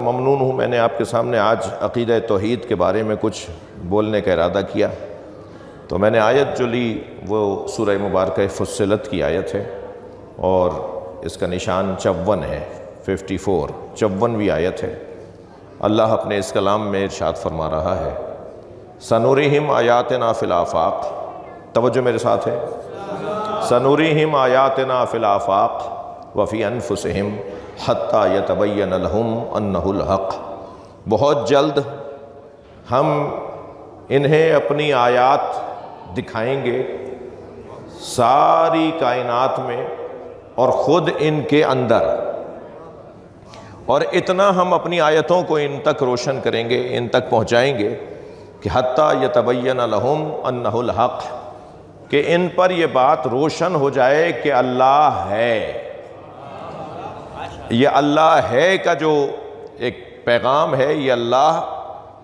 ममनून हूँ। मैंने आपके सामने आज अक़ीदा तौहीद के बारे में कुछ बोलने का इरादा किया, तो मैंने आयत जो ली वो सूरह मुबारक फुस्सिलत की आयत है और इसका निशान 54 है, 54 54वीं आयत है। अल्लाह अपने इस कलाम में इरशाद फरमा रहा है, सनुरिहिम आयातना फिल आफाक, तवज्जो मेरे साथ है, सनुरिहिम आयातना फिल आफाक वफ़ी अनफुसिहिम हत्ता यतबय्यन लहुम अन्नहुल हक़। बहुत जल्द हम इन्हें अपनी आयात दिखाएंगे सारी कायनात में और ख़ुद इनके अंदर, और इतना हम अपनी आयतों को इन तक रोशन करेंगे, इन तक पहुँचाएँगे कि हत्ता यतबय्यन लहुम अन्नहुल हक़, कि इन पर यह बात रोशन हो जाए कि अल्लाह है। ये अल्लाह है का जो एक पैगाम है, ये अल्लाह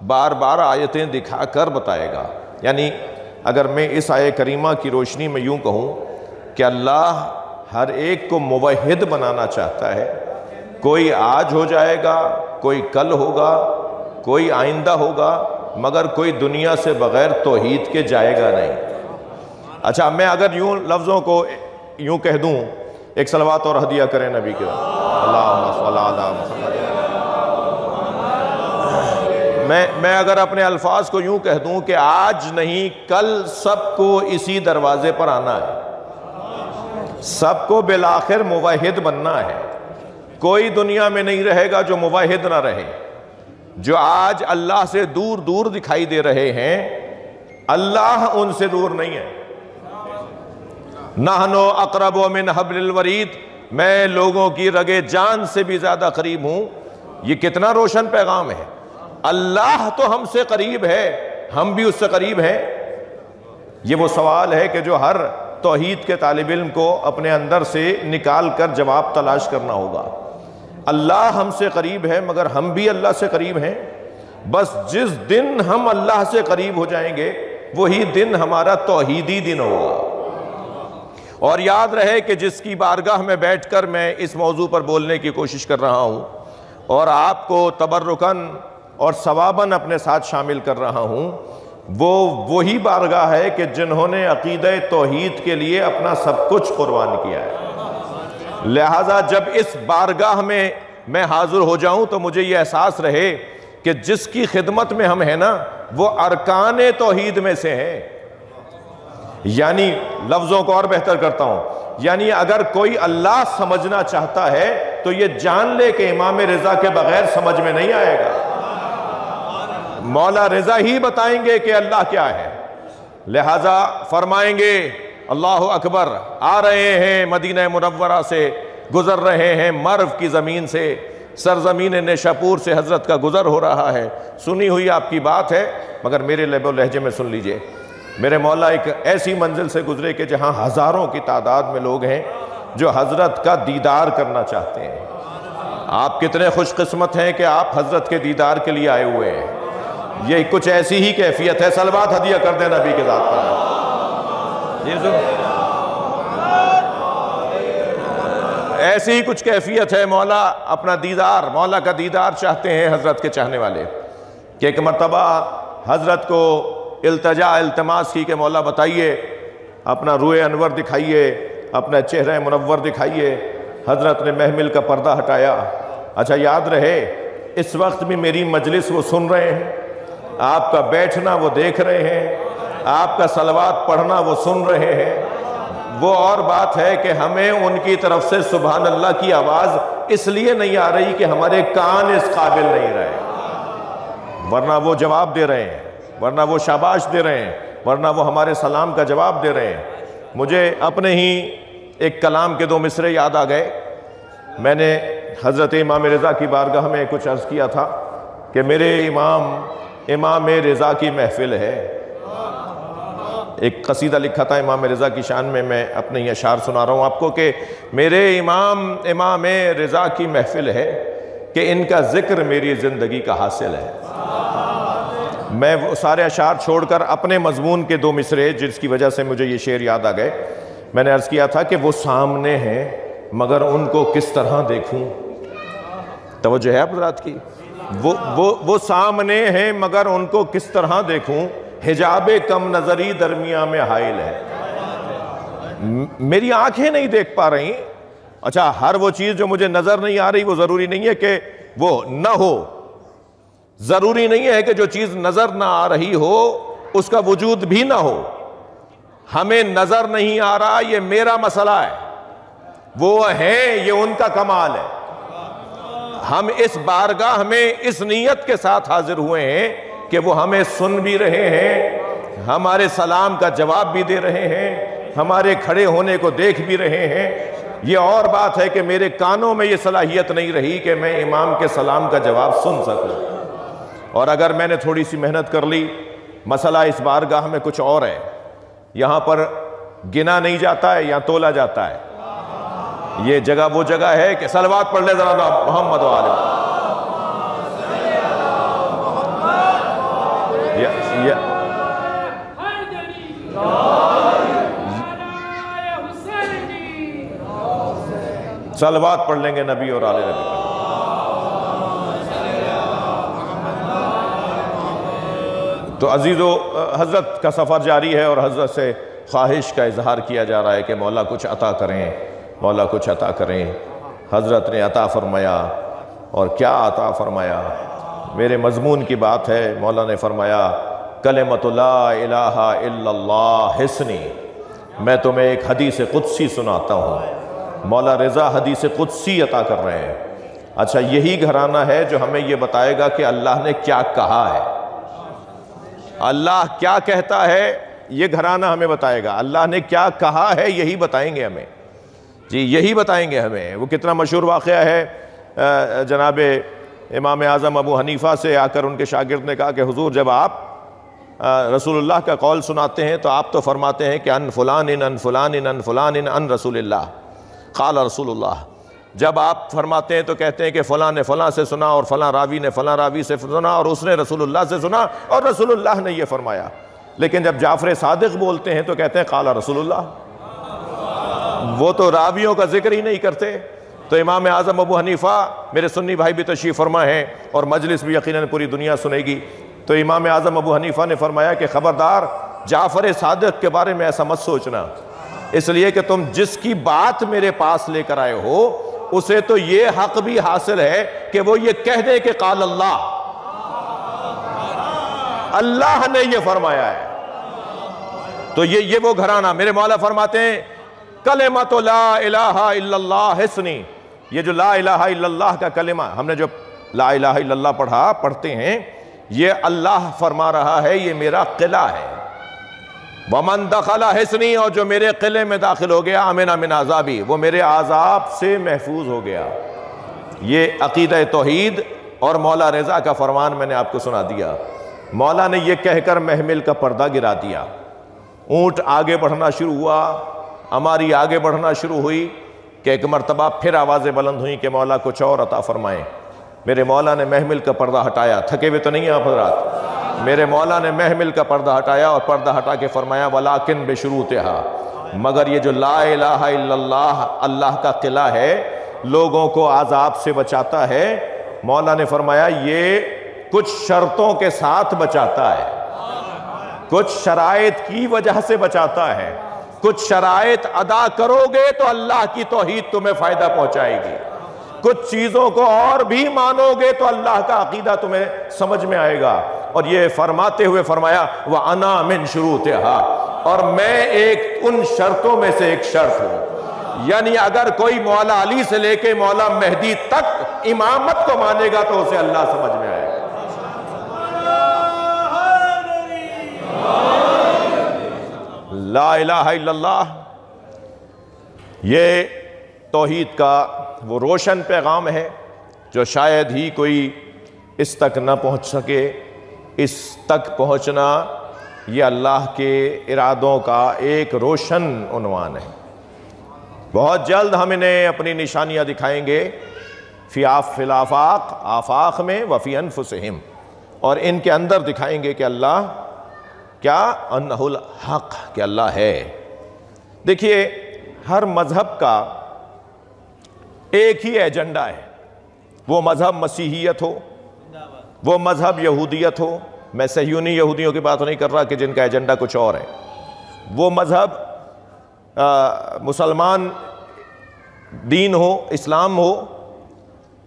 बार बार आयतें दिखा कर बताएगा। यानी अगर मैं इस आय करीमा की रोशनी में यूँ कहूँ कि अल्लाह हर एक को मुवहिद बनाना चाहता है। कोई आज हो जाएगा, कोई कल होगा, कोई आइंदा होगा, मगर कोई दुनिया से बग़ैर तौहीद के जाएगा नहीं। अच्छा, मैं अगर यूँ लफ्ज़ों को यूँ कह दूँ, एक सलवात और हदिया करें नबी के, मैं अगर अपने अल्फाज को यूं कह दूं कि आज नहीं कल सबको इसी दरवाजे पर आना है, सबको बिलाखिर मुवाहिद बनना है। कोई दुनिया में नहीं रहेगा जो मुवाहिद ना रहे। जो आज अल्लाह से दूर दूर दिखाई दे रहे हैं, अल्लाह उनसे दूर नहीं है। नहनो अक़रबु मिन हब्लिल वरीद, मैं लोगों की रगे जान से भी ज्यादा करीब हूं। ये कितना रोशन पैगाम है। अल्लाह तो हमसे करीब है, हम भी उससे करीब हैं। ये वो सवाल है कि जो हर तौहीद के तालिब इल्म को अपने अंदर से निकाल कर जवाब तलाश करना होगा। अल्लाह हमसे करीब है, मगर हम भी अल्लाह से करीब हैं। बस जिस दिन हम अल्लाह से करीब हो जाएंगे वही दिन हमारा तौहीदी दिन होगा। और याद रहे कि जिसकी बारगाह में बैठकर मैं इस मौजू पर बोलने की कोशिश कर रहा हूँ और आपको तबर्रुकन और सवाबन अपने साथ शामिल कर रहा हूँ, वो वही बारगाह है कि जिन्होंने अक़ीदा तौहीद के लिए अपना सब कुछ कुर्बान किया है। लिहाजा जब इस बारगाह में मैं हाजिर हो जाऊँ तो मुझे ये एहसास रहे कि जिसकी खिदमत में हम हैं ना, वो अरकान तौहीद में से है। यानी लफ्ज़ों को और बेहतर करता हूँ, यानी अगर कोई अल्लाह समझना चाहता है तो ये जान ले कि इमाम रिज़ा के बगैर समझ में नहीं आएगा। मौला रिज़ा ही बताएंगे कि अल्लाह क्या है। लिहाजा फरमाएंगे अल्लाहु अकबर, आ रहे हैं मदीना मुनव्वरा से, गुजर रहे हैं मर्व की ज़मीन से, सरजमीन निशापुर से हज़रत का गुज़र हो रहा है। सुनी हुई आपकी बात है, मगर मेरे लहबो लहजे में सुन लीजिए। मेरे मौला एक ऐसी मंजिल से गुजरे कि जहाँ हज़ारों की तादाद में लोग हैं जो हज़रत का दीदार करना चाहते हैं। आप कितने खुशकिस्मत हैं कि आप हज़रत के दीदार के लिए आए हुए हैं। ये कुछ ऐसी ही कैफियत है। सलवात हदिया कर दें नबी के ज़ात पर। ये ऐसी ही कुछ कैफियत है। मौला अपना दीदार, मौला का दीदार चाहते हैं हज़रत के चाहने वाले। कि एक मरतबा हज़रत को इल्तजा इल्तमास की कि मौला बताइए, अपना रूए अनवर दिखाइए, अपना चेहरा मुनव्वर दिखाइए। हज़रत ने महमिल का पर्दा हटाया। अच्छा, याद रहे इस वक्त भी मेरी मजलिस वो सुन रहे हैं, आपका बैठना वो देख रहे हैं, आपका सलवात पढ़ना वो सुन रहे हैं। वो और बात है कि हमें उनकी तरफ से सुभान अल्लाह की आवाज़ इसलिए नहीं आ रही कि हमारे कान इस काबिल नहीं रहे, वरना वो जवाब दे रहे हैं, वरना वो शाबाश दे रहे हैं, वरना वो हमारे सलाम का जवाब दे रहे हैं। मुझे अपने ही एक कलाम के 2 मिसरे याद आ गए। मैंने हज़रत इमाम रिज़ा की बारगाह में कुछ अर्ज़ किया था कि मेरे इमाम रिज़ा की महफ़िल है। एक कसीदा लिखा था इमाम रिज़ा की शान में, मैं अपने ही अशार सुना रहा हूँ आपको कि मेरे इमाम रिज़ा की महफ़िल है कि इनका ज़िक्र मेरी ज़िंदगी का हासिल है। मैं वो सारे अशार छोड़कर अपने मजमून के 2 मिसरे, जिसकी वजह से मुझे ये शेर याद आ गए, मैंने अर्ज़ किया था कि वो सामने हैं मगर उनको किस तरह देखूं। तवज्जो है आप हज़रात की? वो सामने हैं मगर उनको किस तरह देखूं, हिजाबे कम नजरी दरमिया में हाइल है। मेरी आंखें नहीं देख पा रही। अच्छा, हर वो चीज जो मुझे नजर नहीं आ रही वो जरूरी नहीं है कि वो न हो, जरूरी नहीं है कि जो चीज नजर ना आ रही हो उसका वजूद भी ना हो। हमें नजर नहीं आ रहा, ये मेरा मसला है, वो है, ये उनका कमाल है। हम इस बारगाह में इस नीयत के साथ हाजिर हुए हैं कि वो हमें सुन भी रहे हैं, हमारे सलाम का जवाब भी दे रहे हैं, हमारे खड़े होने को देख भी रहे हैं। ये और बात है कि मेरे कानों में ये सलाहियत नहीं रही कि मैं इमाम के सलाम का जवाब सुन सकूं। और अगर मैंने थोड़ी सी मेहनत कर ली, मसला इस बारगाह में कुछ और है, यहां पर गिना नहीं जाता है या तोला जाता है। ये जगह वो जगह है कि सलवात पढ़ ले जरा मोहम्मद वाले। सलवात पढ़ लेंगे नबी और आले नबी पर। तो अजीज़ो, हज़रत का सफ़र जारी है और हज़रत से ख्वाहिश का इजहार किया जा रहा है कि मौला कुछ अता करें, मौला कुछ अता करें। हज़रत ने अता फरमाया, और क्या अता फरमाया। मेरे मज़मून की बात है, मौला ने फरमाया कलिमतु ला इलाहा इल्लल्लाह हिस्नी। मैं तुम्हें एक हदीस कुदसी सुनाता हूँ। मौला रज़ा हदीस कुदसी अता कर रहे हैं। अच्छा, यही घराना है जो हमें यह बताएगा कि अल्लाह ने क्या कहा है, अल्लाह क्या कहता है, ये घराना हमें बताएगा। अल्लाह ने क्या कहा है यही बताएंगे हमें जी, यही बताएंगे हमें। वो कितना मशहूर वाक़या है, जनाब इमाम आज़म अबू हनीफ़ा से आकर उनके शागिर्द ने कहा कि हुज़ूर, जब आप रसूलुल्लाह का कौल सुनाते हैं तो आप तो फरमाते हैं कि अन फ़ुलान इन अन फ़ुलान इन अन फ़ुलान इन अन रसूलुल्लाह क़ाल रसूलुल्लाह। जब आप फरमाते हैं तो कहते हैं कि फ़लाँ ने फ़लाँ से सुना और फ़लाँ रावी ने फ़लाँ रावी से सुना और उसने रसूलुल्लाह से सुना और रसूलुल्लाह ने ये फरमाया। लेकिन जब जाफ़र सादिक़ बोलते हैं तो कहते हैं क़ाल रसूलुल्लाह। वो तो रावियों का जिक्र ही नहीं करते। तो इमाम आज़म अबू हनीफ़ा, मेरे सुन्नी भाई भी तशरीफ़ फरमा हैं और मजलिस भी यकीनन पूरी दुनिया सुनेगी। तो इमाम आज़म अबू हनीफ़ा ने फरमाया कि ख़बरदार जाफ़र सादिक़ के बारे में ऐसा मत सोचना, इसलिए कि तुम जिसकी बात मेरे पास लेकर आए हो उसे तो ये हक भी हासिल है कि वो ये कह दे कि क़ाल अल्लाह, अल्लाह ने ये फरमाया है। तो ये वो घराना, मेरे मौला फरमाते हैं कलिमतु ला इलाहा इल्लल्लाह हिस्नी। ये जो ला इलाहा इल्लल्लाह का कलिमा, हमने जो ला इलाहा इल्लल्लाह पढ़ते हैं, ये अल्लाह फरमा रहा है ये मेरा किला है। वमन दखला हिस्नी, और जो मेरे किले में दाखिल हो गया, अमिना मिन आज़ाबी, वो मेरे आज़ाब से महफूज हो गया। ये अकीदा तौहीद और मौला रज़ा का फरमान मैंने आपको सुना दिया। मौला ने यह कहकर महमिल का पर्दा गिरा दिया। ऊँट आगे बढ़ना शुरू हुआ, हमारी आगे बढ़ना शुरू हुई कि एक मरतबा फिर आवाज़ें बुलंद हुई कि मौला कुछ और अता फरमाएं। मेरे मौला ने महमिल का पर्दा हटाया, थके हुए तो नहीं हैं आप हज़रात। मेरे मौला ने महमिल का पर्दा हटाया और पर्दा हटा के फरमाया वलाकिन बेशुरूतिहा, मगर ये जो ला इलाहा इल्लल्लाह अल्लाह का किला है, लोगों को आज़ाब से बचाता है। मौला ने फरमाया ये कुछ शर्तों के साथ बचाता है, कुछ शराइत की वजह से बचाता है। कुछ शराइत अदा करोगे तो अल्लाह की तौहीद तुम्हें फायदा पहुंचाएगी, कुछ चीजों को और भी मानोगे तो अल्लाह का अकीदा तुम्हें समझ में आएगा। और ये फरमाते हुए फरमाया वह अना मिन शुरूतिहा, और मैं एक उन शर्तों में से एक शर्त हूं। यानी अगर कोई मौला अली से लेके मौला मेहदी तक इमामत को मानेगा तो उसे अल्लाह समझ में आएगा। ला इलाहा इल्लल्लाह, ये तौहीद का वो रोशन पैगाम है जो शायद ही कोई इस तक न पहुंच सके। इस तक पहुंचना ये अल्लाह के इरादों का एक रोशन उन्वान है। बहुत जल्द हम इन्हें अपनी निशानियां दिखाएंगे फिल आफाक में वफ़ी अनफुसिहिम, और इनके अंदर दिखाएंगे कि अल्लाह क्या अन्नहुल हक, कि अल्लाह है। देखिए, हर मजहब का एक ही एजेंडा है, वो मजहब मसीहियत हो, वो मजहब यहूदियत हो, मैं सह्यूनी यहूदियों की बात नहीं कर रहा कि जिनका एजेंडा कुछ और है, वो मजहब मुसलमान दीन हो, इस्लाम हो,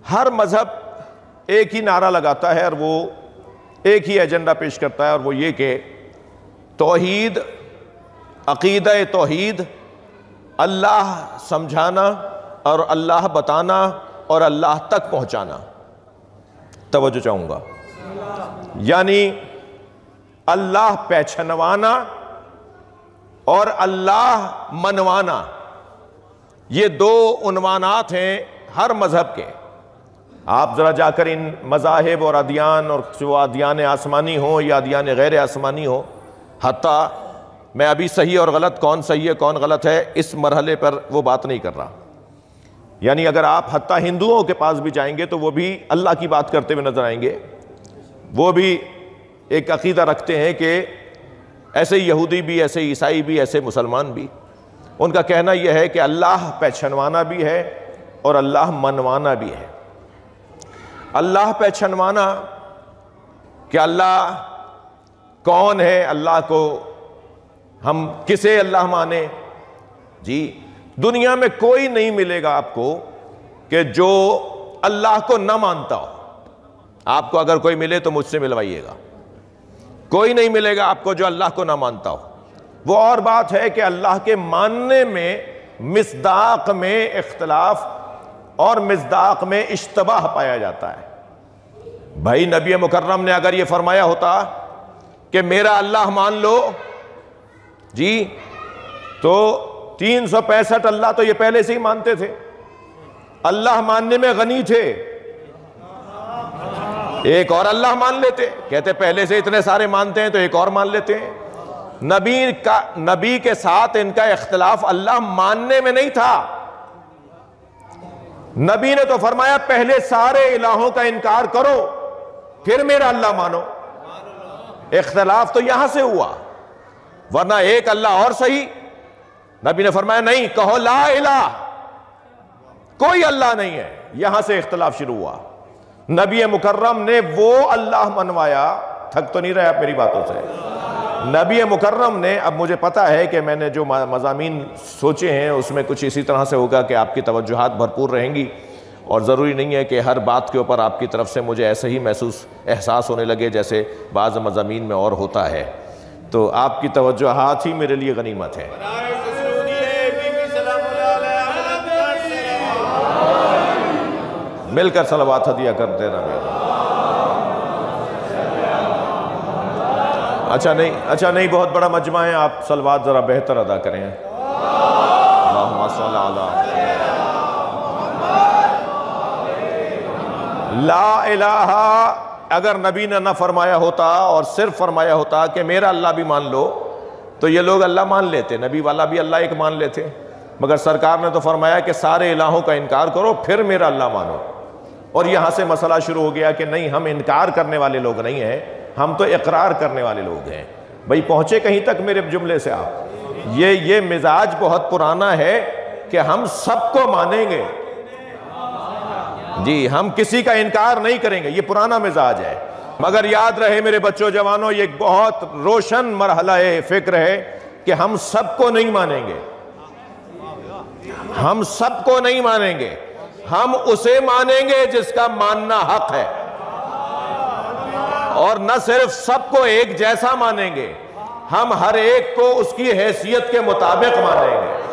हर मजहब एक ही नारा लगाता है और वो एक ही एजेंडा पेश करता है, और वो ये कि तौहीद, अकीदा तौहीद, अल्लाह समझाना और अल्लाह बताना और अल्लाह तक पहुंचाना। तवज्जो चाहूंगा, यानी अल्लाह पहचानवाना और अल्लाह मनवाना, ये दो उन्वानात हैं हर मजहब के। आप ज़रा जाकर इन मज़ाहिब और अदियान, और जो अदियान आसमानी हो या अदियान गैर आसमानी हो, हत्ता मैं अभी सही और गलत, कौन सही है कौन गलत है, इस मरहले पर वो बात नहीं कर रहा। यानी अगर आप हत्ता हिंदुओं के पास भी जाएंगे तो वो भी अल्लाह की बात करते हुए नजर आएंगे। वो भी एक अकीदा रखते हैं कि ऐसे यहूदी भी, ऐसे ईसाई भी, ऐसे मुसलमान भी, उनका कहना यह है कि अल्लाह पहचानवाना भी है और अल्लाह मनवाना भी है। अल्लाह पहचानवाना कि अल्लाह कौन है, अल्लाह को हम किसे अल्लाह माने। जी, दुनिया में कोई नहीं मिलेगा आपको कि जो अल्लाह को न मानता हो। आपको अगर कोई मिले तो मुझसे मिलवाइएगा। कोई नहीं मिलेगा आपको जो अल्लाह को ना मानता हो। वो और बात है कि अल्लाह के मानने में मिस्दाक में इख्तिलाफ और मिस्दाक में इश्तबाह पाया जाता है। भाई नबी मुकर्रम ने अगर ये फरमाया होता कि मेरा अल्लाह मान लो जी, तो 365 अल्लाह तो ये पहले से ही मानते थे, अल्लाह मानने में गनी थे, एक और अल्लाह मान लेते, कहते पहले से इतने सारे मानते हैं तो एक और मान लेते हैं। नबी के साथ इनका इख्तिलाफ अल्लाह मानने में नहीं था। नबी ने तो फरमाया पहले सारे इलाहों का इनकार करो फिर मेरा अल्लाह मानो। इख्तिलाफ तो यहां से हुआ, वरना एक अल्लाह और सही। नबी ने फरमाया नहीं, कहो ला इलाह, कोई अल्लाह नहीं है। यहां से इख्तिलाफ शुरू हुआ। नबी मुकर्रम ने वो अल्लाह मनवाया। थक तो नहीं रहे आप मेरी बातों से? नबी मुकर्रम ने, अब मुझे पता है कि मैंने जो मज़ामीन सोचे हैं उसमें कुछ इसी तरह से होगा कि आपकी तवज्जुहात भरपूर रहेंगी, और ज़रूरी नहीं है कि हर बात के ऊपर आपकी तरफ से मुझे ऐसे ही एहसास होने लगे जैसे बाज़ मज़ामीन में और होता है। तो आपकी तवज्जुहात ही मेरे लिए गनीमत है। मिलकर सलवात हदिया कर देना मेरा। अच्छा नहीं, बहुत बड़ा मजमा है, आप सलवात ज़रा बेहतर अदा करें। ला इलाहा अगर नबी ने ना फरमाया होता और सिर्फ फरमाया होता कि मेरा अल्लाह भी मान लो, तो ये लोग अल्लाह मान लेते, नबी वाला भी अल्लाह एक मान लेते। मगर सरकार ने तो फरमाया कि सारे इलाहों का इनकार करो फिर मेरा अल्लाह मानो। और यहाँ से मसला शुरू हो गया कि नहीं, हम इनकार करने वाले लोग नहीं हैं, हम तो इकरार करने वाले लोग हैं। भाई पहुँचे कहीं तक मेरे जुमले से आप? ये मिजाज बहुत पुराना है कि हम सबको मानेंगे जी, हम किसी का इनकार नहीं करेंगे, ये पुराना मिजाज है। मगर याद रहे मेरे बच्चों जवानों, ये एक बहुत रोशन मरहला फिक्र है कि हम सबको नहीं मानेंगे, हम सबको नहीं मानेंगे, हम उसे मानेंगे जिसका मानना हक है। और न सिर्फ सबको एक जैसा मानेंगे, हम हर एक को उसकी हैसियत के मुताबिक मानेंगे।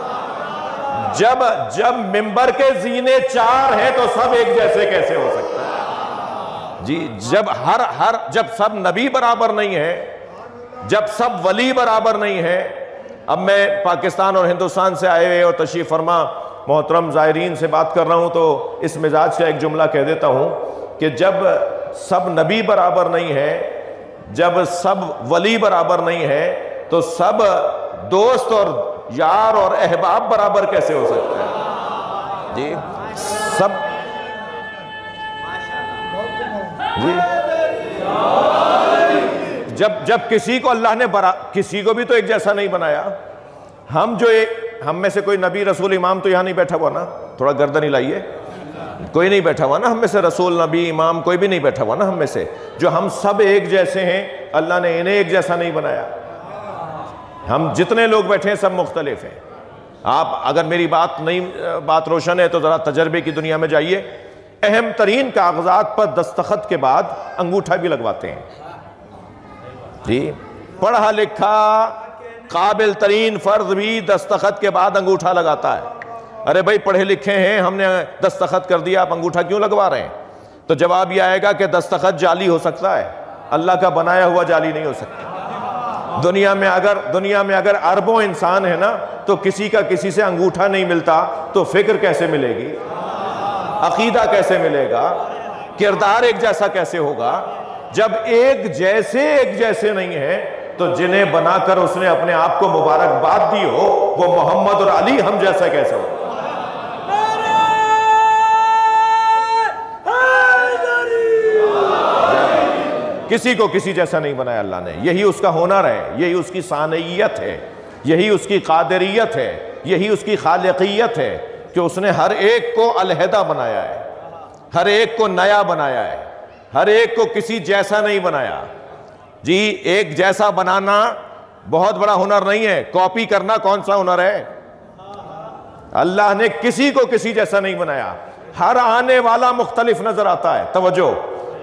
जब मिंबर के जीने 4 हैं तो सब एक जैसे कैसे हो सकता है जी? जब सब नबी बराबर नहीं है, जब सब वली बराबर नहीं है। अब मैं पाकिस्तान और हिंदुस्तान से आए हुए और तशरीफ फरमा मोहतरम ज़ायरीन से बात कर रहा हूं, तो इस मिजाज का एक जुमला कह देता हूं कि जब सब नबी बराबर नहीं है, जब सब वली बराबर नहीं है, तो सब दोस्त और यार और अहबाब बराबर कैसे हो सकते हैं जी? सब जी, जब किसी को अल्लाह ने किसी को भी तो एक जैसा नहीं बनाया। हम में से कोई नबी रसूल इमाम तो यहां नहीं बैठा हुआ ना, थोड़ा गर्दन हिलाइए। कोई नहीं बैठा हुआ ना हम में से, रसूल, नबी, इमाम कोई भी नहीं बैठा हुआ ना हम में से। जो हम सब एक जैसे हैं, अल्लाह ने इन्हें एक जैसा नहीं बनाया। हम जितने लोग बैठे हैं सब मुख्तलिफ हैं। आप अगर मेरी बात रोशन है तो ज़रा तजर्बे की दुनिया में जाइए। अहम तरीन कागजात पर दस्तखत के बाद अंगूठा भी लगवाते हैं जी। पढ़ा लिखा काबिल तरीन फर्द भी दस्तखत के बाद अंगूठा लगाता है। अरे भाई पढ़े लिखे हैं, हमने दस्तखत कर दिया, आप अंगूठा क्यों लगवा रहे हैं? तो जवाब यह आएगा कि दस्तखत जाली हो सकता है, अल्लाह का बनाया हुआ जाली नहीं हो सकता। दुनिया में अगर अरबों इंसान है ना, तो किसी का किसी से अंगूठा नहीं मिलता तो फिक्र कैसे मिलेगी, अकीदा कैसे मिलेगा, किरदार एक जैसा कैसे होगा? जब एक जैसे नहीं है तो जिन्हें बनाकर उसने अपने आप को मुबारकबाद दी हो, वो मोहम्मद और अली हम जैसा कैसे हो? किसी को किसी जैसा नहीं बनाया अल्लाह ने। यही उसका हुनर है, यही उसकी सानइयत है, यही उसकी कादरियत है, यही उसकी खालिकियत है कि उसने हर एक को अलहदा बनाया है, हर एक को नया बनाया है, हर एक को किसी जैसा नहीं बनाया जी। एक जैसा बनाना बहुत बड़ा हुनर नहीं है, कॉपी करना कौन सा हुनर है? अल्लाह ने किसी को किसी जैसा नहीं बनाया। हर आने वाला मुख्तलिफ नजर आता है। तवज्जो,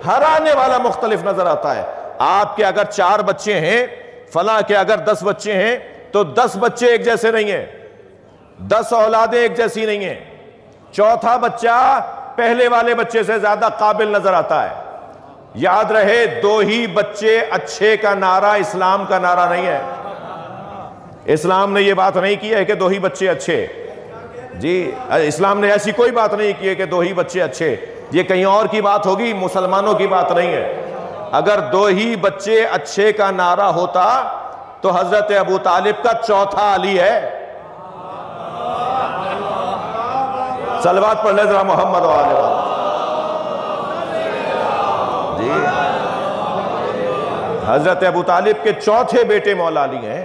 हर आने वाला मुख्तलिफ नजर आता है। आपके अगर 4 बच्चे हैं, फला के अगर 10 बच्चे हैं, तो 10 बच्चे एक जैसे नहीं है, 10 औलादें एक जैसी नहीं है। चौथा बच्चा पहले वाले बच्चे से ज्यादा काबिल नजर आता है। याद रहे, 2 ही बच्चे अच्छे का नारा इस्लाम का नारा नहीं है। इस्लाम ने यह बात नहीं की है कि 2 ही बच्चे अच्छे जी। इस्लाम ने ऐसी कोई बात नहीं की है कि 2 ही बच्चे अच्छे। ये कहीं और की बात होगी, मुसलमानों की बात नहीं है। अगर 2 ही बच्चे अच्छे का नारा होता तो हजरत अबू तालिब का चौथा अली है। सलवात पढ़ ले जरा मोहम्मद वाले जी। हजरत अबू तालिब के चौथे बेटे मौला अली हैं।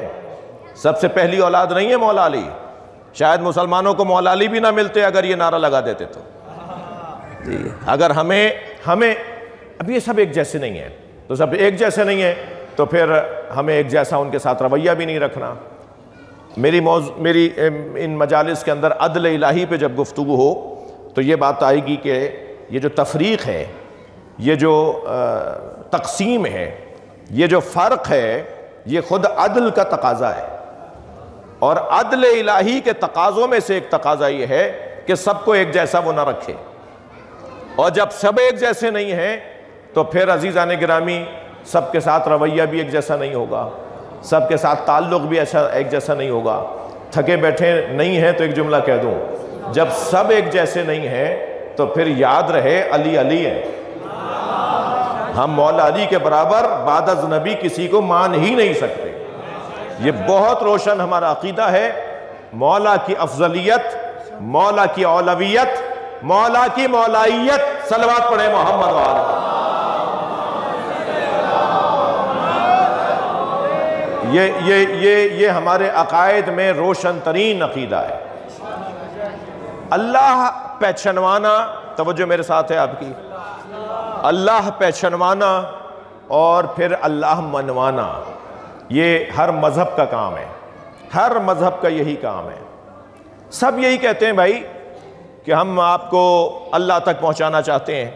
सबसे पहली औलाद नहीं है मौला अली। शायद मुसलमानों को मौला अली भी ना मिलते अगर ये नारा लगा देते तो जी। अगर हमें अब ये सब एक जैसे नहीं है, तो सब एक जैसे नहीं है तो फिर हमें एक जैसा उनके साथ रवैया भी नहीं रखना। मेरी इन मजालिस के अंदर अदल इलाही पे जब गुफ्तगू हो तो ये बात आएगी कि ये जो तफरीक है, ये जो तकसीम है, ये जो फ़र्क है, ये ख़ुद अदल का तकाज़ा है। और अदल इलाही के तकाज़ों में से एक तकाज़ा ये है कि सबको एक जैसा वो ना रखे। और जब सब एक जैसे नहीं हैं तो फिर अजीज़ान गिरामी सबके साथ रवैया भी एक जैसा नहीं होगा, सबके साथ ताल्लुक़ भी ऐसा एक जैसा नहीं होगा। थके बैठे नहीं हैं तो एक जुमला कह दूँ, जब सब एक जैसे नहीं हैं तो फिर याद रहे अली अली है। हम मौला अली के बराबर बादज़ नबी किसी को मान ही नहीं सकते। ये बहुत रोशन हमारा अकीदा है। मौला की अफजलियत, मौला की औलवियत, मौला की मौलाइयत। सलवात पढ़े मोहम्मद वाले। ये हमारे अकायद में रोशन तरीन अकीदा है। अल्लाह पहचानवाना, तवज्जो मेरे साथ है आपकी, अल्लाह पहचानवाना और फिर अल्लाह मनवाना, ये हर मज़हब का काम है। हर मज़हब का यही काम है। सब यही कहते हैं भाई कि हम आपको अल्लाह तक पहुंचाना चाहते हैं,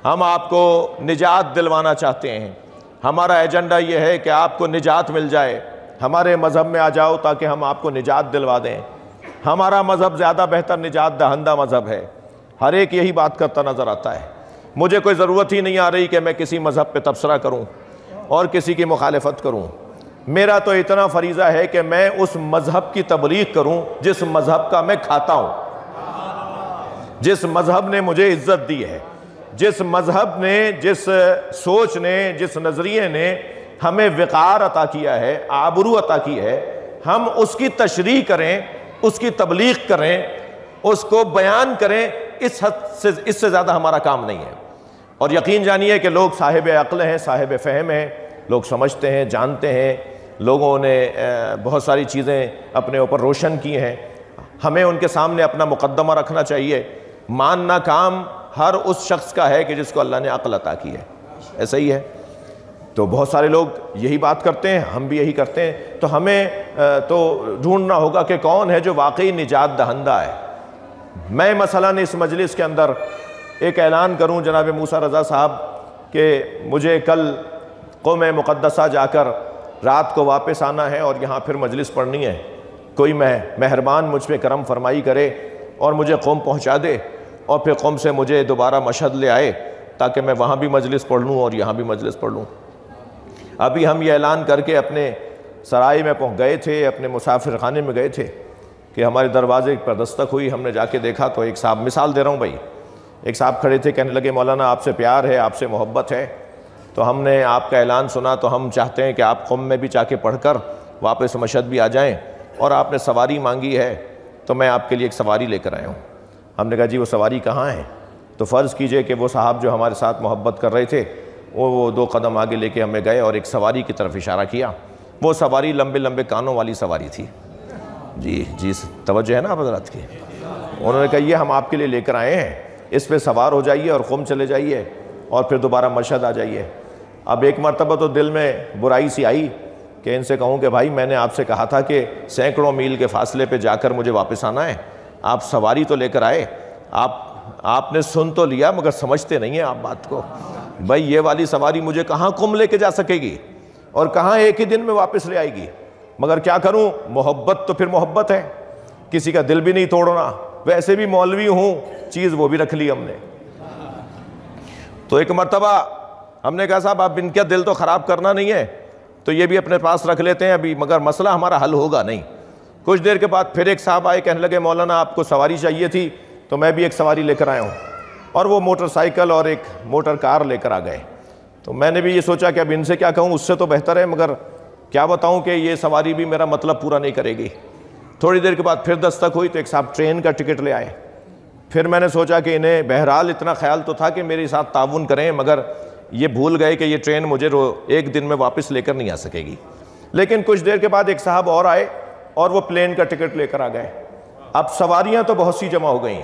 हम आपको निजात दिलवाना चाहते हैं, हमारा एजेंडा ये है कि आपको निजात मिल जाए, हमारे मज़हब में आ जाओ ताकि हम आपको निजात दिलवा दें। हमारा मज़हब ज़्यादा बेहतर निजात दहंदा मज़हब है। हर एक यही बात करता नज़र आता है। मुझे कोई ज़रूरत ही नहीं आ रही कि मैं किसी मज़हब पे तबसरा करूं और किसी की मुखालिफत करूं। मेरा तो इतना फरीज़ा है कि मैं उस मज़हब की तबलीग करूं जिस मज़हब का मैं खाता हूं, जिस मज़हब ने मुझे इज़्ज़त दी है, जिस मज़हब ने, जिस सोच ने, जिस नज़रिए ने हमें विक़ार अता किया है, आबरू अता की है, हम उसकी तशरीह करें, उसकी तबलीग करें, उसको बयान करें। इस हद से, इससे ज़्यादा हमारा काम नहीं है। और यकीन जानिए कि लोग साहिब अक़ल हैं, साहिब फ़हम हैं, लोग समझते हैं, जानते हैं, लोगों ने बहुत सारी चीज़ें अपने ऊपर रोशन की हैं। हमें उनके सामने अपना मुक़द्दमा रखना चाहिए मानना काम हर उस शख्स का है कि जिसको अल्लाह ने अक्ल अता की है। ऐसा ही है। तो बहुत सारे लोग यही बात करते हैं, हम भी यही करते हैं। तो हमें तो ढूंढना होगा कि कौन है जो वाकई निजात दहंदा है। मैं मसलन इस मजलिस के अंदर एक ऐलान करूं जनाब मूसा रज़ा साहब कि मुझे कल कौम मुक़द्दसा जाकर रात को वापस आना है और यहाँ फिर मजलिस पढ़नी है। कोई मेहरबान मुझ पर करम फरमाई करे और मुझे कौम पहुँचा दे और फिर कौम से मुझे दोबारा मशहद ले आए ताकि मैं वहाँ भी मजलिस पढ़ लूँ और यहाँ भी मजलिस पढ़ लूँ। अभी हम ये ऐलान करके अपने सराय में पहुँच गए थे, अपने मुसाफिर खाने में गए थे कि हमारे दरवाजे पर दस्तक हुई। हमने जाके देखा तो एक साहब, मिसाल दे रहा हूँ भाई, एक साहब खड़े थे, कहने लगे मौलाना आपसे प्यार है, आपसे मोहब्बत है, तो हमने आपका ऐलान सुना तो हम चाहते हैं कि आप कौम में भी जाके पढ़कर वापस मशहद भी आ जाएँ, और आपने सवारी मांगी है तो मैं आपके लिए एक सवारी लेकर आया हूँ। हमने कहा जी वो सवारी कहाँ है? तो फ़र्ज़ कीजिए कि वो साहब जो हमारे साथ मोहब्बत कर रहे थे वो 2 कदम आगे लेके हमें गए और एक सवारी की तरफ इशारा किया। वो सवारी लंबे लंबे कानों वाली सवारी थी। जी तवज्जो है ना आप हज़रात की? उन्होंने कहा ये हम आपके लिए लेकर आए हैं, इस पर सवार हो जाइए और क़ुम चले जाइए और फिर दोबारा मशहद आ जाइए। अब एक मरतबा तो दिल में बुराई सी आई कि इनसे कहूँ कि भाई मैंने आपसे कहा था कि सैकड़ों मील के फासले पे जाकर मुझे वापस आना है, आप सवारी तो लेकर आए, आपने सुन तो लिया मगर समझते नहीं हैं आप बात को। भाई ये वाली सवारी मुझे कहाँ क़ुम लेके जा सकेगी और कहाँ एक ही दिन में वापस ले आएगी। मगर क्या करूँ, मोहब्बत तो फिर मोहब्बत है, किसी का दिल भी नहीं तोड़ना। वैसे भी मौलवी हूँ, चीज़ वो भी रख ली हमने। तो एक मरतबा हमने कहा साहब आप इनका दिल तो ख़राब करना नहीं है तो ये भी अपने पास रख लेते हैं अभी, मगर मसला हमारा हल होगा नहीं। कुछ देर के बाद फिर एक साहब आए, कहने लगे मौलाना आपको सवारी चाहिए थी तो मैं भी एक सवारी लेकर आया हूँ, और वो मोटरसाइकिल और एक मोटर कार लेकर आ गए। तो मैंने भी ये सोचा कि अब इनसे क्या कहूँ, उससे तो बेहतर है, मगर क्या बताऊँ कि ये सवारी भी मेरा मतलब पूरा नहीं करेगी। थोड़ी देर के बाद फिर दस्तक हुई तो एक साहब ट्रेन का टिकट ले आए। फिर मैंने सोचा कि इन्हें बहरहाल इतना ख्याल तो था कि मेरे साथ ताउन करें, मगर ये भूल गए कि ये ट्रेन मुझे एक दिन में वापस लेकर नहीं आ सकेगी। लेकिन कुछ देर के बाद एक साहब और आए और वो प्लेन का टिकट लेकर आ गए। अब सवारियाँ तो बहुत सी जमा हो गई,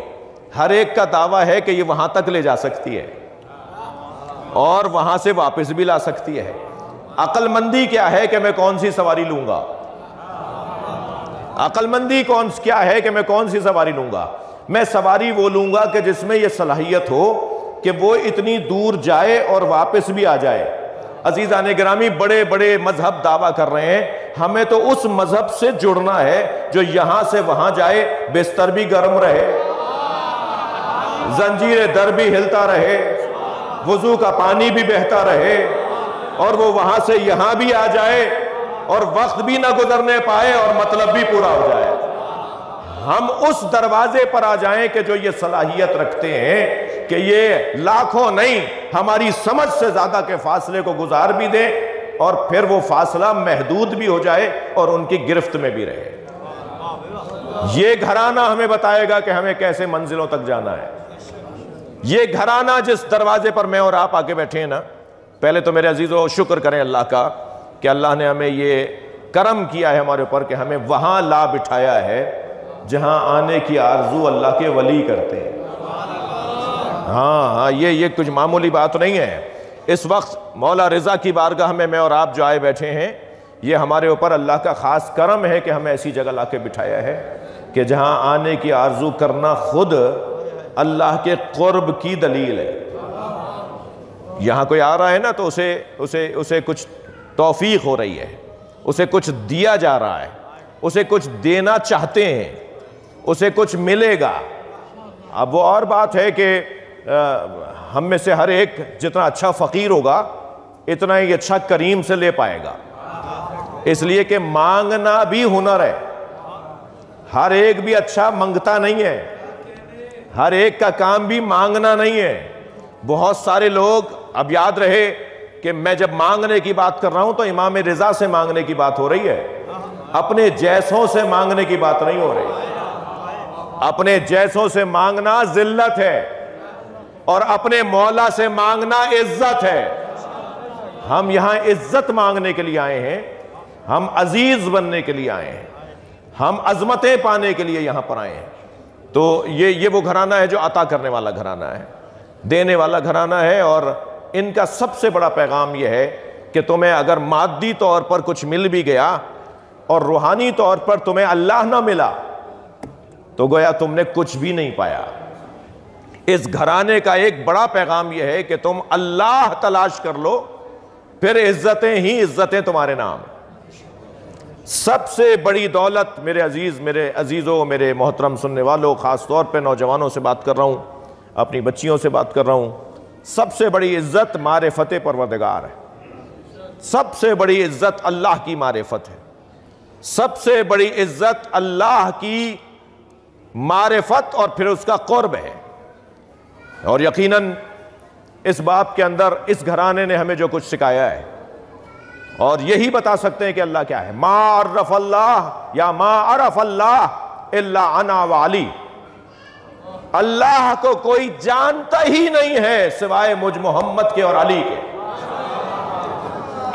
हर एक का दावा है कि ये वहाँ तक ले जा सकती है और वहाँ से वापस भी ला सकती है। अक्लमंदी क्या है कि मैं कौन सी सवारी लूँगा? अक्लमंदी क्या है कि मैं कौन सी सवारी लूँगा? मैं सवारी वो लूँगा कि जिसमें यह सलाहियत हो कि वो इतनी दूर जाए और वापस भी आ जाए। अजीज़ाने गिरामी, बड़े बड़े मजहब दावा कर रहे हैं, हमें तो उस मजहब से जुड़ना है जो यहां से वहां जाए, बिस्तर भी गर्म रहे, जंजीर दर भी हिलता रहे, वुजू का पानी भी बहता रहे, और वो वहां से यहां भी आ जाए और वक्त भी ना गुजरने पाए और मतलब भी पूरा हो जाए। हम उस दरवाजे पर आ जाएं कि जो ये सलाहियत रखते हैं कि ये लाखों नहीं, हमारी समझ से ज्यादा के फासले को गुजार भी दें और फिर वो फासला महदूद भी हो जाए और उनकी गिरफ्त में भी रहे। ये घराना हमें बताएगा कि हमें कैसे मंजिलों तक जाना है। ये घराना जिस दरवाजे पर मैं और आप आके बैठे हैं ना, पहले तो मेरे अजीजों शुक्र करें अल्लाह का कि अल्लाह ने हमें ये करम किया है हमारे ऊपर कि हमें वहां ला बिठाया है जहां आने की आरजू अल्लाह के वली करते हैं। हाँ, ये कुछ मामूली बात नहीं है। इस वक्त मौला रिज़ा की बारगाह में मैं और आप जो आए बैठे हैं, ये हमारे ऊपर अल्लाह का ख़ास करम है कि हमें ऐसी जगह ला के बिठाया है कि जहां आने की आरजू करना खुद अल्लाह के क़ुर्ब की दलील है। यहाँ कोई आ रहा है ना तो उसे कुछ तौफीक हो रही है, उसे कुछ दिया जा रहा है, उसे कुछ देना चाहते हैं, उसे कुछ मिलेगा। अब वो और बात है कि हम में से हर एक जितना अच्छा फ़कीर होगा इतना ही अच्छा करीम से ले पाएगा, इसलिए कि मांगना भी हुनर है। हर एक भी अच्छा मंगता नहीं है, हर एक का काम भी मांगना नहीं है। बहुत सारे लोग, अब याद रहे कि मैं जब मांगने की बात कर रहा हूं तो इमाम रिज़ा से मांगने की बात हो रही है, अपने जैसों से मांगने की बात नहीं हो रही। अपने जैसों से मांगना जिल्लत है और अपने मौला से मांगना इज्जत है। हम यहां इज्जत मांगने के लिए आए हैं, हम अजीज बनने के लिए आए हैं, हम अजमतें पाने के लिए यहां पर आए हैं। तो ये वो घराना है जो अता करने वाला घराना है, देने वाला घराना है। और इनका सबसे बड़ा पैगाम यह है कि तुम्हें अगर मादी तौर पर कुछ मिल भी गया और रूहानी तौर पर तुम्हें अल्लाह ना मिला तो गोया तुमने कुछ भी नहीं पाया। इस घराने का एक बड़ा पैगाम यह है कि तुम अल्लाह तलाश कर लो, फिर इज्जतें ही इज्जतें तुम्हारे नाम। सबसे बड़ी दौलत मेरे अजीजों, मेरे मोहतरम सुनने वालों, खास तौर पे नौजवानों से बात कर रहा हूं, अपनी बच्चियों से बात कर रहा हूं, सबसे बड़ी इज्जत मारिफत परवरदिगार है। सबसे बड़ी इज्जत अल्लाह की मारिफत है। सबसे बड़ी इज्जत अल्लाह की मारिफत और फिर उसका कुर्ब है। और यकीनन इस बाब के अंदर इस घराने ने हमें जो कुछ सिखाया है और यही बता सकते हैं कि अल्लाह क्या है। मा अरफ अल्लाह या मा अरफ अल्लाह इल्ला अना व अली। अल्लाह को कोई जानता ही नहीं है सिवाय मुझ मोहम्मद के और अली के।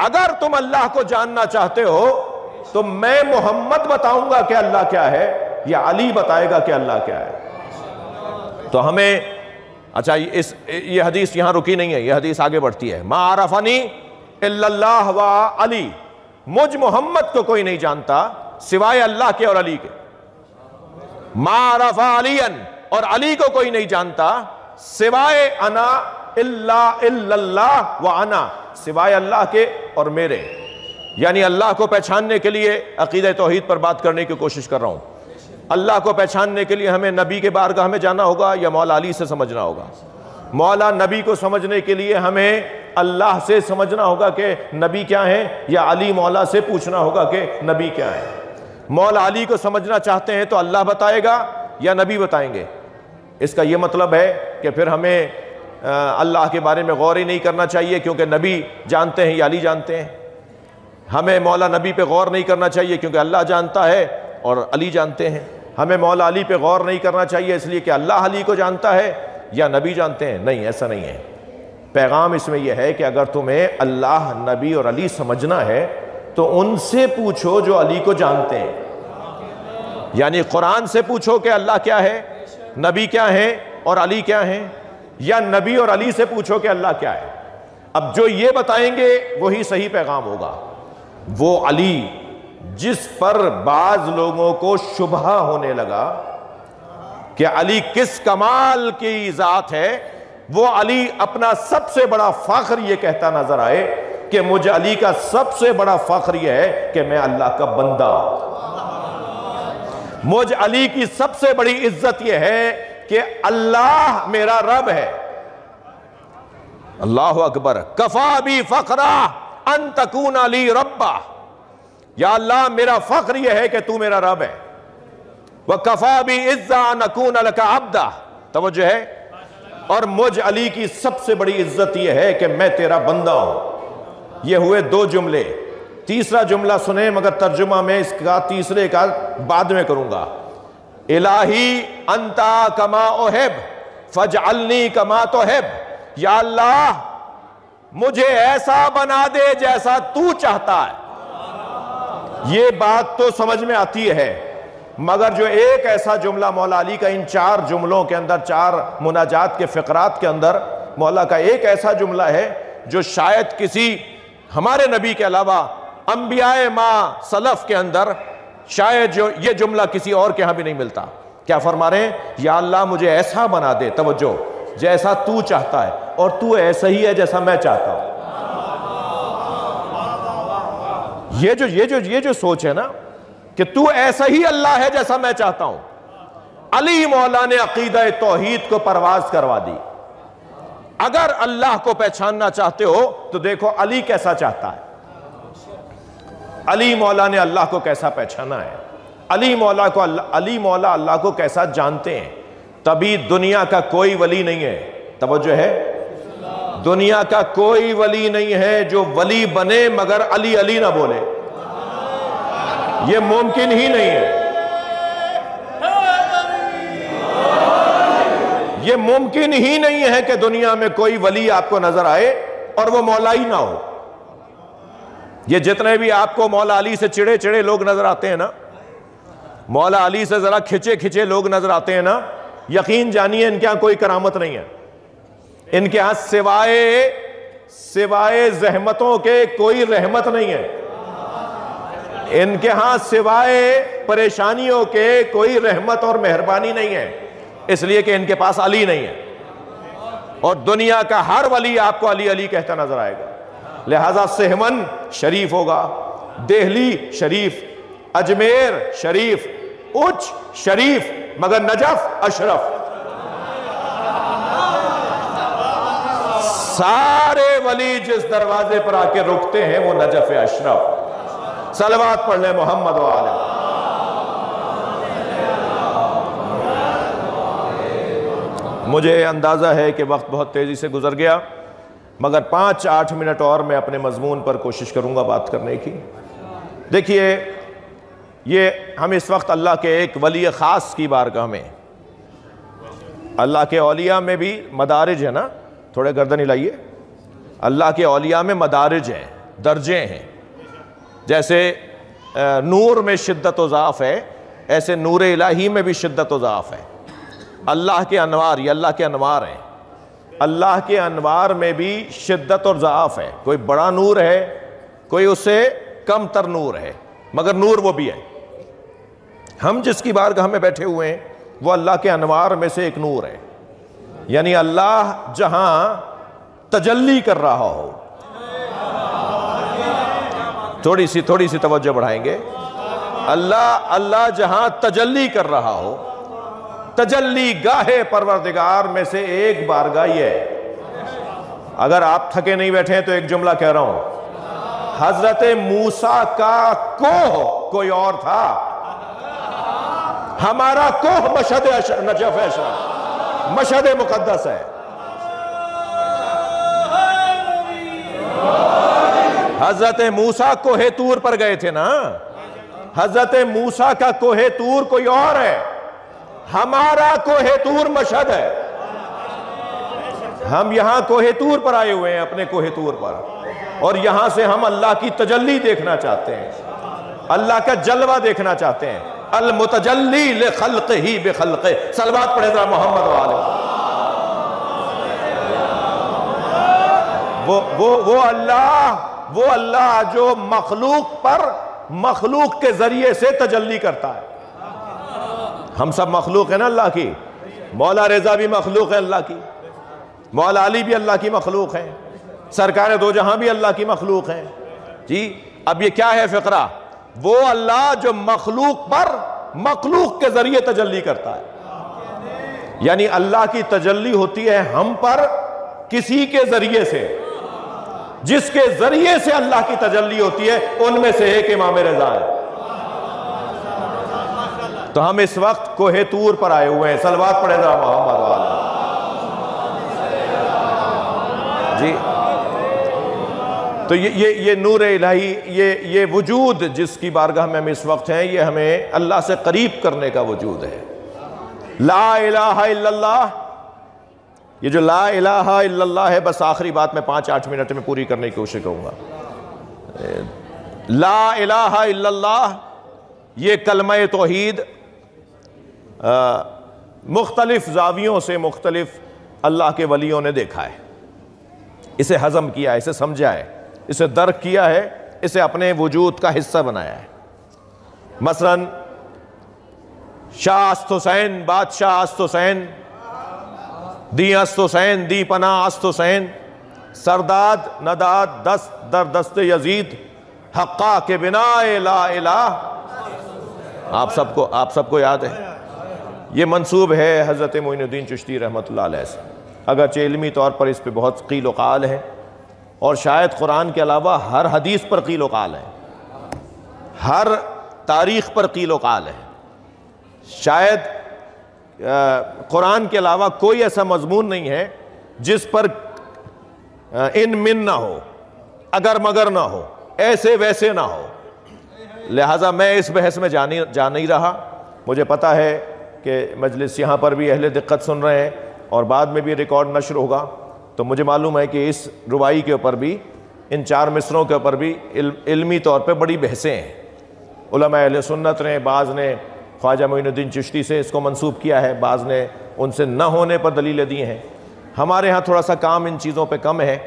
अगर तुम अल्लाह को जानना चाहते हो तो मैं मोहम्मद बताऊंगा कि अल्लाह क्या है या अली बताएगा कि अल्लाह क्या है। तो हमें अच्छा, ये हदीस यहां रुकी नहीं है, यह हदीस आगे बढ़ती है। मा आरफनी इल्लल्लाह व अली। मुझ मोहम्मद को कोई नहीं जानता सिवाय अल्लाह के और अली के। मा आरफा अलियन, और अली को कोई नहीं जानता सिवाय अना इल्लल्लाह व अना, सिवाय अल्लाह के और मेरे। यानी अल्लाह को पहचानने के लिए अकीदे तौहीद पर बात करने की कोशिश कर रहा हूं। अल्लाह को पहचानने के लिए हमें नबी के बारगाह में जाना होगा या मौला अली से समझना होगा। मौला नबी को समझने के लिए हमें अल्लाह से समझना होगा कि नबी क्या है, या अली मौला से पूछना होगा कि नबी क्या है। मौला अली को समझना चाहते हैं तो अल्लाह बताएगा या नबी बताएंगे। इसका यह मतलब है कि फिर हमें अल्लाह के बारे में गौर ही नहीं करना चाहिए क्योंकि नबी जानते हैं या अली जानते हैं। हमें मौला नबी पे गौर नहीं करना चाहिए क्योंकि अल्लाह जानता है और अली जानते हैं। हमें मौला अली पे गौर नहीं करना चाहिए इसलिए कि अल्लाह अली को जानता है या नबी जानते हैं। नहीं, ऐसा नहीं है। पैगाम इसमें यह है कि अगर तुम्हें अल्लाह, नबी और अली समझना है तो उनसे पूछो जो अली को जानते हैं। यानी कुरान से पूछो कि अल्लाह क्या है, नबी क्या है और अली क्या है, या नबी और अली से पूछो कि अल्लाह क्या है। अब जो ये बताएंगे वही सही पैगाम होगा। वो अली जिस पर बाज लोगों को शुबहा होने लगा कि अली किस कमाल की जात है, वो अली अपना सबसे बड़ा फख्र ये कहता नजर आए कि मुझे अली का सबसे बड़ा फख्र यह है कि मैं अल्लाह का बंदा हूं। मुझ अली की सबसे बड़ी इज्जत यह है कि अल्लाह मेरा रब है। अल्लाह अकबर। कफा भी फखरा अन तकून अली रब्बा। या अल्लाह मेरा फख्र यह है कि तू मेरा रब है। वह कफा भी इज्जा नकून लका अब्दा। तवज्जो है। और मुझ अली की सबसे बड़ी इज्जत यह है कि मैं तेरा बंदा हूं। ये हुए दो जुमले। तीसरा जुमला सुने, मगर तर्जुमा में इसका तीसरे का बाद में करूंगा। इलाही अंता कमा ओहेब फजअलनी कमा तोहेब। या अल्लाह मुझे ऐसा बना दे जैसा तू चाहता है। ये बात तो समझ में आती है, मगर जो एक ऐसा जुमला मौला अली का इन चार जुमलों के अंदर, चार मुनाजात के फ़िक़रात के अंदर मौला का एक ऐसा जुमला है जो शायद किसी हमारे नबी के अलावा अंबियाए माँ सलफ़ के अंदर शायद जो ये जुमला किसी और के यहाँ भी नहीं मिलता। क्या फरमा रहे हैं? या अल्लाह मुझे ऐसा बना दे, तवज्जो, जैसा तू चाहता है, और तू ऐसा ही है जैसा मैं चाहता हूं। ये जो सोच है ना कि तू ऐसा ही अल्लाह है जैसा मैं चाहता हूं। अली मौला ने अकीदा तौहीद को परवाज करवा दी। अगर अल्लाह को पहचानना चाहते हो तो देखो अली कैसा चाहता है। अली मौला ने अल्लाह को कैसा पहचाना है। अली मौला अल्लाह को कैसा जानते हैं। तभी दुनिया का कोई वली नहीं है, तवज्जो है, दुनिया का कोई वली नहीं है जो वली बने मगर अली अली ना बोले। यह मुमकिन ही नहीं है। यह मुमकिन ही नहीं है कि दुनिया में कोई वली आपको नजर आए और वो मौला ही ना हो। ये जितने भी आपको मौला अली से चिड़े चिड़े लोग नजर आते हैं ना, मौला अली से ज़रा खिंचे खिंचे लोग नजर आते हैं ना, यकीन जानिए इनके यहाँ कोई करामत नहीं है। इनके यहाँ सिवाय जहमतों के कोई रहमत नहीं है। इनके यहाँ सिवाय परेशानियों के कोई रहमत और मेहरबानी नहीं है, इसलिए कि इनके पास अली नहीं है। और दुनिया का हर वली आपको अली अली कहता नजर आएगा। लिहाजा सेहमन शरीफ होगा, देहली शरीफ, अजमेर शरीफ, उच्च शरीफ, मगर नजफ अशरफ। सारे वली जिस दरवाजे पर आके रुकते हैं वो नजफ अशरफ। सलवात पढ़ ले मोहम्मद वाले। मुझे अंदाज़ा है कि वक्त बहुत तेज़ी से गुजर गया, मगर 5-8 मिनट और मैं अपने मजमून पर कोशिश करूँगा बात करने की। देखिए, ये हम इस वक्त अल्लाह के एक वली ख़ास की बारगाह में, अल्लाह के औलिया में भी मदारिज है ना, थोड़े गर्दन हिलाइए। अल्लाह के औलिया में मदारिज हैं, दर्जे हैं। जैसे नूर में शिद्दत व ज़ाफ़ है, ऐसे नूर इलाही में भी शिद्दत व ज़ाफ़ है। अल्लाह के अनवार, ये अल्लाह के अनवार हैं। अल्लाह के अनवार में भी शिद्दत और ज़ाफ़ है। कोई बड़ा नूर है, कोई उससे कम तर नूर है, मगर नूर वो भी है। हम जिसकी बारगाह में बैठे हुए हैं वो अल्लाह के अनवार में से एक नूर है। यानी अल्लाह जहां तजल्ली कर रहा हो, थोड़ी सी तवज्जो बढ़ाएंगे। अल्लाह जहां तजल्ली कर रहा हो, तजल्ली गाहे परवरदिगार में से एक बारगाह ये है। अगर आप थके नहीं बैठे हैं तो एक जुमला कह रहा हूं, हजरत मूसा का कोह कोई और था, हमारा कोह मशहद नजफ अशरफ, मशहद मुकद्दस है। हजरत मूसा कोहे तूर पर गए थे ना, हजरत मूसा का कोहे तूर कोई और है, हमारा कोहे तूर मशहद है। हम यहां कोहे तूर पर आए हुए हैं, अपने कोहे तूर पर, और यहां से हम अल्लाह की तजल्ली देखना चाहते हैं, अल्लाह का जलवा देखना चाहते हैं। अल मुतजल्ली ले खल्क़ ही बे खल्क़े। सलवात पढ़े जरा मोहम्मद वाले। वो अल्लाह जो मखलूक पर मखलूक के जरिए से तजल्ली करता है। हम सब मखलूक है ना अल्लाह की। मौला रज़ा भी मखलूक है अल्लाह की, मौला अली भी अल्लाह की मखलूक है, सरकार दो जहां भी अल्लाह की मखलूक है जी। अब ये क्या है फिक्रा? वो अल्लाह जो मखलूक पर मखलूक के जरिए तजल्ली करता है। यानी अल्लाह की तजल्ली होती है हम पर किसी के जरिए से, जिसके जरिए से अल्लाह की तजल्ली होती है उनमें से एक इमाम रज़ा है। तो हम इस वक्त कोहे तूर पर आए हुए हैं। सलवात पढ़े जरा मोहम्मद वाला जी। तो ये नूर इलाही, ये वजूद जिसकी बारगाह में हम इस वक्त हैं, ये हमें अल्लाह से करीब करने का वजूद है। ला इलाहा इल्लल्लाह, ये जो ला इलाहा इल्लल्लाह है, बस आखिरी बात मैं 5-8 मिनट में पूरी करने की कोशिश करूँगा। ला इलाहा इल्लल्लाह, ये कलमा तौहीद मुख्तलिफ जावियों से मुख्तलिफ अल्लाह के वलियों ने देखा है, इसे हज़म किया है, इसे समझा है, इसे दर्क किया है, इसे अपने वजूद का हिस्सा बनाया है। मसलन शाह अस्त हुसैन, बादशाह अस्त हुसैन, दी अस्त हुसैन, दी पना अस्त हुसैन, सरदाद नदाद दस्त दर दस्त यजीद, हक्का के बिना ला इलाह। आप सबको याद है। ये मंसूब है हज़रत मोइनुद्दीन चिश्ती रहमतुल्लाह अलैह से। अगरचे इल्मी तौर पर इस पर बहुत क़ील व क़ाल है, और शायद कुरान के अलावा हर हदीस पर क़ील व क़ाल है, हर तारीख़ पर क़ील व क़ाल है। शायद कुरान के अलावा कोई ऐसा मजमून नहीं है जिस पर इन मिन ना हो, अगर मगर ना हो, ऐसे वैसे ना हो। लिहाजा मैं इस बहस में जा नहीं रहा। मुझे पता है कि मजलिस यहाँ पर भी अहले दिक्कत सुन रहे हैं और बाद में भी रिकॉर्ड नश्र होगा, तो मुझे मालूम है कि इस रुबाई के ऊपर भी, इन 4 मिसरों के ऊपर भी इल्मी तौर पे बड़ी बहसें हैं। उलमा अहले सुन्नत ने, बाज़ ने ख्वाजा मोइनुद्दीन चिश्ती से इसको मंसूब किया है, बाज़ ने उनसे न होने पर दलीलें दी हैं। हमारे यहाँ थोड़ा सा काम इन चीज़ों पे कम है,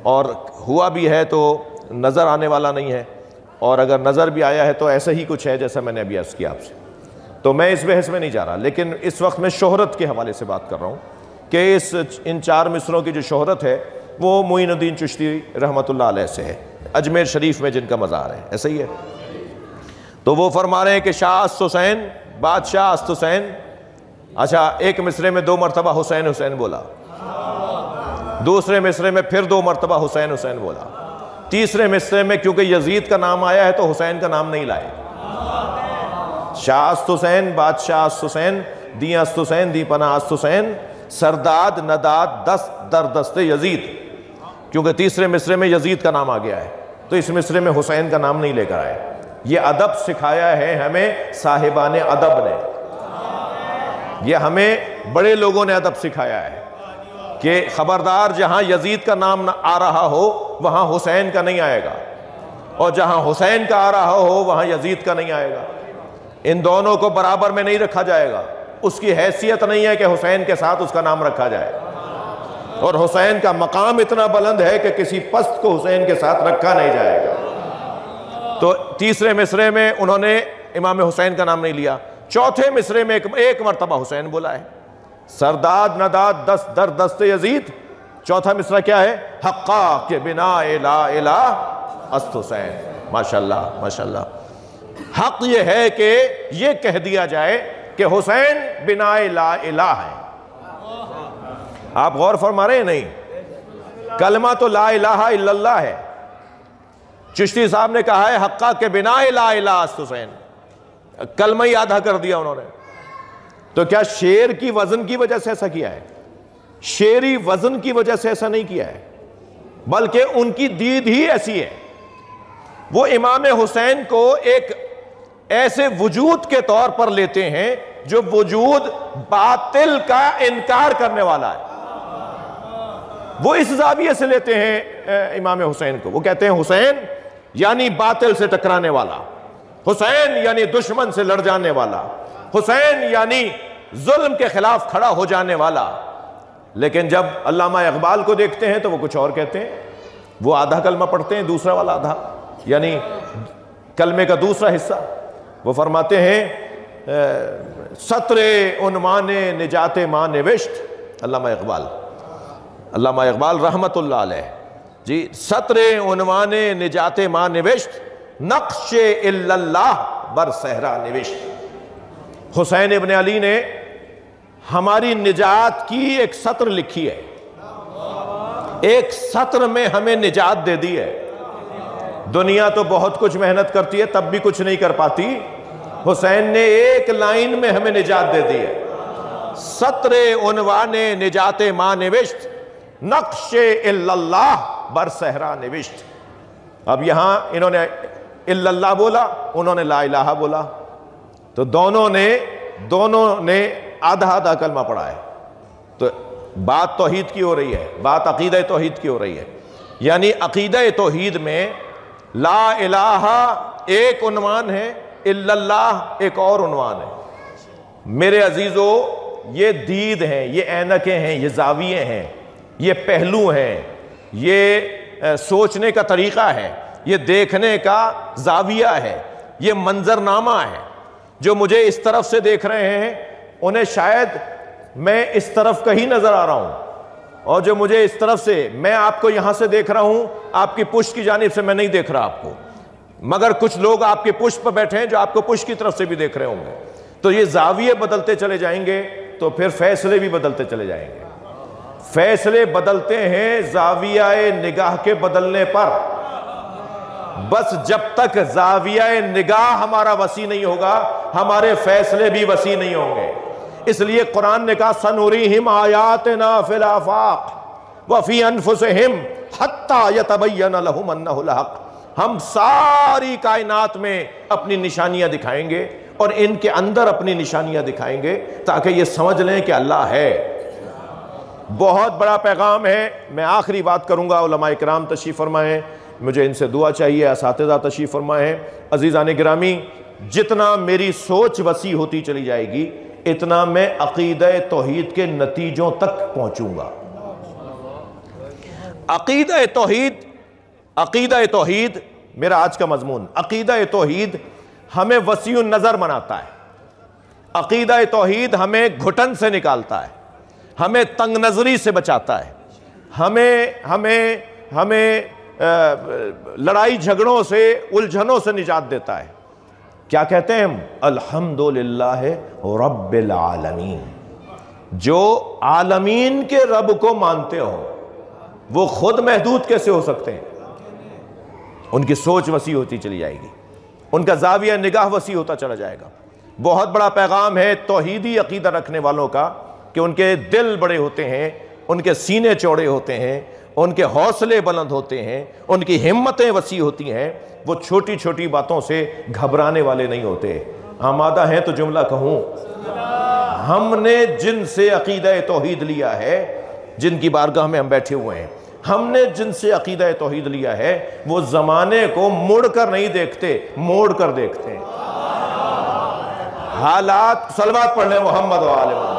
और हुआ भी है तो नज़र आने वाला नहीं है, और अगर नज़र भी आया है तो ऐसा ही कुछ है जैसा मैंने अभी अर्ज़ किया आपसे। तो मैं इस बहस में नहीं जा रहा, लेकिन इस वक्त मैं शोहरत के हवाले से बात कर रहा हूँ कि इन 4 मिसरों की जो शोहरत है वो मोइनुद्दीन चिश्ती रहमतुल्लाह अलैह से है, अजमेर शरीफ में जिनका मज़ार है। ऐसा ही है। तो वो फरमा रहे हैं कि शाह अस्त हुसैन, बादशाह अस्त हुसैन। अच्छा, एक मिसरे में 2 मरतबा हुसैन हुसैन बोला, दूसरे मिसरे में फिर 2 मरतबा हुसैन हुसैन बोला, तीसरे मिसरे में क्योंकि यजीद का नाम आया है तो हुसैन का नाम नहीं लाए। शाह अस्त हुसैन, बादशाह अस्त हुसैन, दी अस्त हुसैन, दी पना अस्त हुसैन, सरदाद नदाद दस्त दर दस्ते यजीद, क्योंकि तीसरे मिसरे में यजीद का नाम आ गया है तो इस मिसरे में हुसैन का नाम नहीं लेकर आए। ये अदब सिखाया है हमें साहिबाने अदब ने, ये हमें बड़े लोगों ने अदब सिखाया है कि खबरदार जहां यजीद का नाम आ रहा हो वहां हुसैन का नहीं आएगा, और जहां हुसैन का आ रहा हो वहां यजीद का नहीं आएगा। इन दोनों को बराबर में नहीं रखा जाएगा। उसकी हैसियत नहीं है कि हुसैन के साथ उसका नाम रखा जाए, और हुसैन का मकाम इतना बुलंद है कि किसी पस्त को हुसैन के साथ रखा नहीं जाएगा। तो तीसरे मिसरे में उन्होंने इमाम हुसैन का नाम नहीं लिया, चौथे मिसरे में एक मरतबा हुसैन बोला है, सरदाद नदाद दस्त दर दस्त यजीद। चौथा मिसरा क्या है? हक्का के बिना ला इलाह अस्त हुसैन। माशाल्लाह माशाल्लाह। हक ये है कि ये कह दिया जाए कि हुसैन बिना ला इलाह है। आप गौर फरमा रहे हैं? नहीं, कलमा तो ला इलाहा इल्लल्लाह है। चिश्ती साहब ने कहा है हक्का के बिना ला इलाह अस्त हुसैन, कलमा ही आधा कर दिया उन्होंने। तो क्या शेर की वजन की वजह से ऐसा किया है? शेरी वजन की वजह से ऐसा नहीं किया है, बल्कि उनकी दीद ही ऐसी है। वो इमाम हुसैन को एक ऐसे वजूद के तौर पर लेते हैं जो वजूद बातिल का इनकार करने वाला है। वो इस जाविये से लेते हैं इमाम हुसैन को। वो कहते हैं हुसैन यानी बातिल से टकराने वाला, हुसैन यानी दुश्मन से लड़ जाने वाला, हुसैन यानी जुल्म के खिलाफ खड़ा हो जाने वाला। लेकिन जब अल्लामा इकबाल को देखते हैं तो वो कुछ और कहते हैं। वो आधा कलमा पढ़ते हैं, दूसरा वाला आधा, यानी कलमे का दूसरा हिस्सा। वो फरमाते हैं सत्रे उन्माने निजाते मां निविष्ट। अल्लामा इकबाल रहमतुल्लाह अलैह जी, सत्रे उन्माने निजाते मां निविष्ट, नक्शे इल्लल्लाह बर सहरा निविष्ट। हुसैन इब्न अली ने हमारी निजात की एक सत्र लिखी है, एक सत्र में हमें निजात दे दी है। दुनिया तो बहुत कुछ मेहनत करती है तब भी कुछ नहीं कर पाती, हुसैन ने एक लाइन में हमें निजात दे दी है। सत्रे उन्वाने निजाते मां निविष्ट, नक्शे इल्लल्लाह बर सहरा निविष्ट। अब यहां इन्होंने इल्लल्लाह बोला, उन्होंने ला इलाहा बोला, तो दोनों ने आधा आधा कलमा पढ़ा है। तो बात तौहीद की हो रही है, बात अकीदा तौहीद की हो रही है। यानी अकीदा तौहीद में ला इलाहा एक उन्वान है, इल्लल्लाह एक और उन्वान है। मेरे अजीजों, ये दीद हैं, ये ऐनकें हैं, ये जाविये हैं, ये पहलू हैं, ये सोचने का तरीका है, ये देखने का जाविया है, ये मंजरनामा है। जो मुझे इस तरफ से देख रहे हैं उन्हें शायद मैं इस तरफ का ही नजर आ रहा हूं, और जो मुझे इस तरफ से, मैं आपको यहां से देख रहा हूं, आपकी पुष्ट की जानिब से मैं नहीं देख रहा आपको, मगर कुछ लोग आपके पुष्ट पर बैठे हैं जो आपको पुष्ट की तरफ से भी देख रहे होंगे। तो ये जाविये बदलते चले जाएंगे तो फिर फैसले भी बदलते चले जाएंगे। फैसले बदलते हैं जावियाए निगाह के बदलने पर। बस जब तक जावियाए निगाह हमारा वसी नहीं होगा, हमारे फैसले भी वसी नहीं होंगे। इसलिए कुरान ने कहा सनुरीहिम आयातना फिल आफाक व फी अनफुसिहिम हत्ता यतबय्यन लहुम अन्नहुल हक। हम सारी कायनात में अपनी निशानियां दिखाएंगे और इनके अंदर अपनी निशानियां दिखाएंगे ताकि ये समझ लें कि अल्लाह है। बहुत बड़ा पैगाम है। मैं आखिरी बात करूंगा। उलमाए किराम तशरीफ़ फरमाएं, मुझे इनसे दुआ चाहिए। असातिज़ा तशरीफ़ फरमाएं। अज़ीज़ान गिरामी, जितना मेरी सोच वसी होती चली जाएगी, इतना मैं अकीदा तौहीद के नतीजों तक पहुंचूंगा। अकीदा तौहीद मेरा आज का मजमून। अकीदा तौहीद हमें वसीउन नजर बनाता है। अकीदा तौहीद हमें घुटन से निकालता है, हमें तंग नजरी से बचाता है, हमें हमें हमें लड़ाई झगड़ों से, उलझनों से निजात देता है। क्या कहते हैं हम? अल्हम्दुलिल्लाह रब्बिल आलमीन। जो आलमीन के रब को मानते हो वो खुद महदूद कैसे हो सकते हैं? उनकी सोच वसी होती चली जाएगी, उनका जाविया निगाह वसी होता चला जाएगा। बहुत बड़ा पैगाम है तौहीदी अकीदा रखने वालों का कि उनके दिल बड़े होते हैं, उनके सीने चौड़े होते हैं, उनके हौसले बुलंद होते हैं, उनकी हिम्मतें वसी होती हैं। वो छोटी छोटी बातों से घबराने वाले नहीं होते। आमादा हैं तो जुमला कहूँ, हमने जिनसे अकीदा तौहीद लिया है, जिनकी बारगाह में हम बैठे हुए हैं, हमने जिनसे अकीदा तौहीद लिया है, वो ज़माने को मुड़ कर नहीं देखते, मोड़ कर देखते हैं। हालात, सलवात पढ़ लें मोहम्मद व आले मोहम्मद।